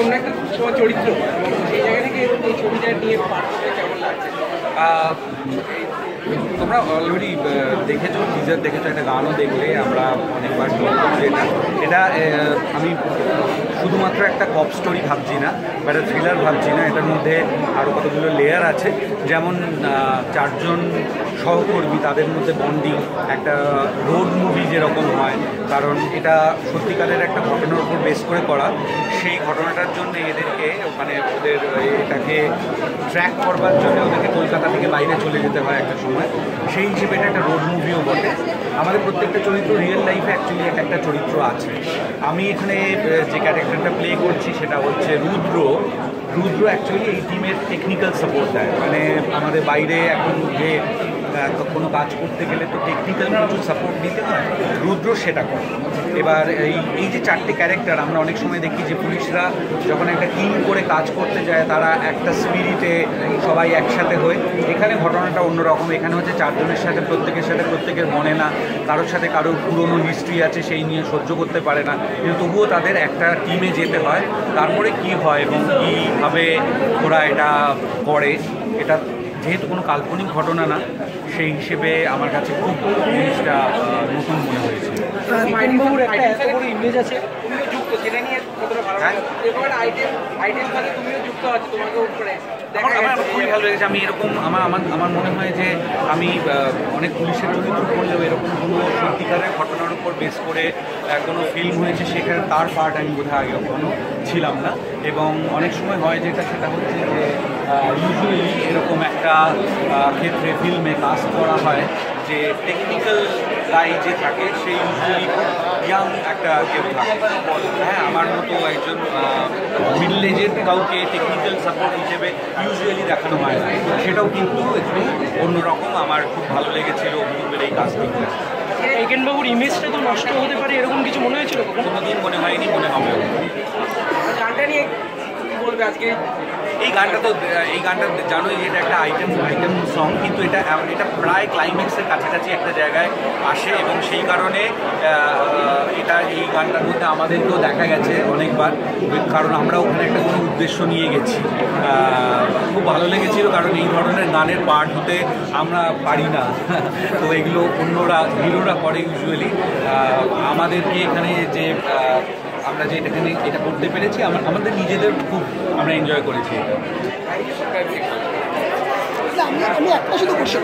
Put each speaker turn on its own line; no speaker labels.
অন্য একটা চরিত্র, সেই জায়গা থেকে এই ছবিটা নিয়ে পাঠ করতে কেমন লাগছে?
তোমরা অলরেডি দেখেছো, টিজার দেখেছো, একটা গানও দেখলে আমরা অনেকবার এটা আমি শুধুমাত্র একটা কপ স্টোরি ভাবছি না বা একটা থ্রিলার ভাবছি না, এটার মধ্যে আরও কতগুলো লেয়ার আছে। যেমন চারজন সহকর্মী, তাদের মধ্যে বন্ডিং, একটা রোড মুভি যেরকম হয়, কারণ এটা সত্যিকারের একটা ঘটনার উপর বেস করে করা। সেই ঘটনাটার জন্য এদেরকে মানে ওদের এটাকে ট্র্যাক করবার জন্য ওদেরকে কলকাতা থেকে বাইরে চলে যেতে হয় একটা সময়। সেই হিসেবে এটা একটা রোড মুভিও বটে। আমাদের প্রত্যেকটা চরিত্র রিয়েল লাইফে অ্যাকচুয়ালি একটা চরিত্র আছে। আমি এখানে যে ক্যারেক্টারটা প্লে করছি সেটা হচ্ছে রুদ্র। অ্যাকচুয়ালি এই টিমের টেকনিক্যাল সাপোর্ট দেয়, মানে আমাদের বাইরে এখন যে কোনো কাজ করতে গেলে তো টেকনিক্যাল প্রচুর সাপোর্ট দিতে হয়, রুদ্র সেটা করে। এবার এই যে চারটে ক্যারেক্টার, আমরা অনেক সময় দেখি যে পুলিশরা যখন একটা টিম করে কাজ করতে যায় তারা একটা স্পিরিটে সবাই একসাথে হয়ে। এখানে ঘটনাটা অন্যরকম। এখানে হচ্ছে চারজনের সাথে প্রত্যেকের মনে না, কারোর সাথে কারোর পুরনো হিস্ট্রি আছে, সেই নিয়ে সহ্য করতে পারে না, কিন্তু তবুও তাদের একটা টিমে যেতে হয়। তারপরে কি হয় এবং কীভাবে ওরা এটা করে, এটা যেহেতু কোনো কাল্পনিক ঘটনা না, সেই হিসেবে আমার কাছে খুব জিনিসটা নতুন মনে হয়েছে।
বাবুর একটা এত বড় ইমেজ আছে, তুমিও যুক্ত, সেটা নিয়ে কতটা ভালো লাগে? এবার আইটেম সাথে তুমিও যুক্ত আছো, তোমাকে উপরে
আমার খুবই ভালো লেগেছে। আমি এরকম আমার মনে হয় যে আমি অনেক পুলিশের চরিত্র করলেও এরকম কোনো সত্যিকারের ঘটনার উপর বেস করে কোনো ফিল্ম হয়েছে সেখানে তার পার্ট আমি বোধহয় আগে কখনো ছিলাম না। এবং অনেক সময় হয় সেটা হচ্ছে যে ইউজুয়ালি এরকম একটা ক্ষেত্রে ফিল্মে কাস্ট করা হয় যে টেকনিক্যাল গাই যে থাকে সেই ইউজুয়ালি ইয়াং একটা কেউ থাকে। হ্যাঁ, আমার মতো একজন মিডল এজের কাউকে টেকনিক্যাল সাপোর্ট হিসেবে ইউজুয়ালি দেখানো হয় না, সেটাও কিন্তু একটু অন্যরকম। আমার খুব ভালো লেগেছিল অভিনবের এই কাস্টিংটা।
বাবুর ইমেজটা তো নষ্ট হতে পারে, এরকম কিছু মনে হয়েছিল?
কোনোদিন মনে হয়নি, মনে হবে।
গানটা নিয়ে কী বলবে আজকে?
এই গানটা জানোই যে এটা একটা আইটেম সং, কিন্তু এটা প্রায় ক্লাইম্যাক্সের কাছাকাছি একটা জায়গায় আসে এবং সেই কারণে এই গানটার মধ্যে আমাদেরকেও দেখা গেছে অনেকবার, কারণ আমরা ওখানে একটা কোনো উদ্দেশ্য নিয়ে গেছি। খুব ভালো লেগেছিল, কারণ এই ধরনের গানের পার্ট হতে আমরা পারি না, তো এগুলো অন্যরা হিরোরা করে ইউজুয়ালি। আমাদেরকে এখানে যে আমরা যে এখানে এটা করতে পেরেছি, আমাদের নিজেদের খুব আমরা এনজয় করেছি।
আমি একটা শুধু কোশ্চেন